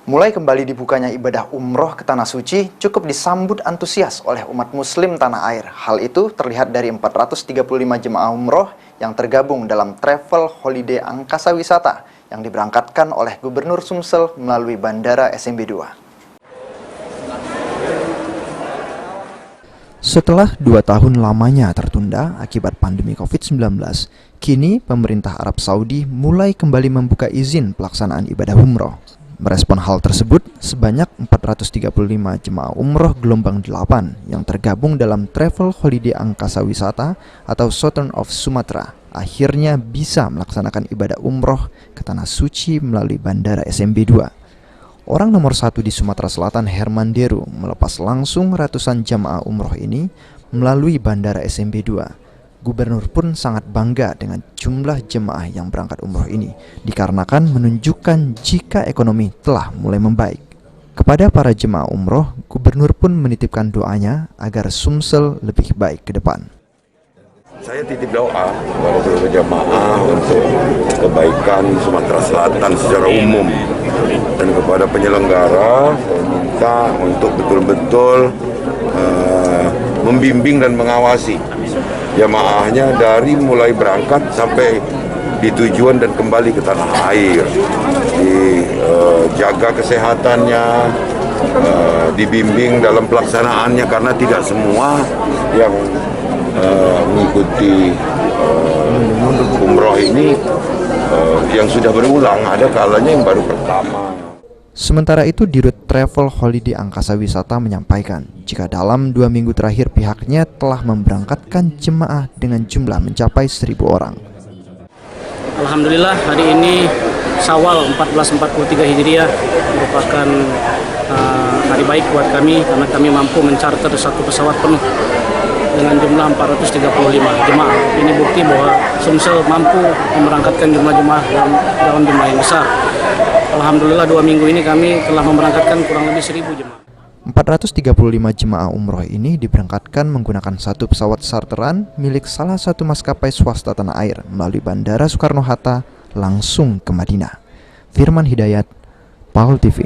Mulai kembali dibukanya ibadah umroh ke Tanah Suci cukup disambut antusias oleh umat muslim tanah air. Hal itu terlihat dari 435 jemaah umroh yang tergabung dalam travel holiday angkasa wisata yang diberangkatkan oleh Gubernur Sumsel melalui Bandara SMB 2. Setelah 2 tahun lamanya tertunda akibat pandemi COVID-19, kini pemerintah Arab Saudi mulai kembali membuka izin pelaksanaan ibadah umroh. Merespon hal tersebut, sebanyak 435 jemaah umroh gelombang 8 yang tergabung dalam travel holiday angkasa wisata atau Southern of Sumatra akhirnya bisa melaksanakan ibadah umroh ke Tanah Suci melalui Bandara SMB 2. Orang nomor 1 di Sumatera Selatan, Herman Deru, melepas langsung ratusan jemaah umroh ini melalui Bandara SMB 2. Gubernur pun sangat bangga dengan jumlah jemaah yang berangkat umroh ini, dikarenakan menunjukkan jika ekonomi telah mulai membaik. Kepada para jemaah umroh, Gubernur pun menitipkan doanya agar Sumsel lebih baik ke depan. Saya titip doa kepada seluruh jemaah untuk kebaikan Sumatera Selatan secara umum, dan kepada penyelenggara saya minta untuk betul-betul membimbing dan mengawasi jemaahnya dari mulai berangkat sampai di tujuan dan kembali ke tanah air. Dijaga kesehatannya, dibimbing dalam pelaksanaannya, karena tidak semua yang mengikuti umroh ini yang sudah berulang, ada kalanya yang baru pertama. Sementara itu, Dirut Travel Holiday Angkasa Wisata menyampaikan jika dalam 2 minggu terakhir pihaknya telah memberangkatkan jemaah dengan jumlah mencapai 1.000 orang. Alhamdulillah, hari ini Syawal 1443 Hijriah merupakan hari baik buat kami karena kami mampu mencarter satu pesawat penuh dengan jumlah 435 jemaah. Ini bukti bahwa Sumsel mampu memberangkatkan jumlah jemaah dalam jumlah yang besar. Alhamdulillah 2 minggu ini kami telah memberangkatkan kurang lebih 1.000 jemaah. 435 jemaah umroh ini diberangkatkan menggunakan satu pesawat charteran milik salah satu maskapai swasta tanah air melalui Bandara Soekarno-Hatta langsung ke Madinah. Firman Hidayat, PAL TV.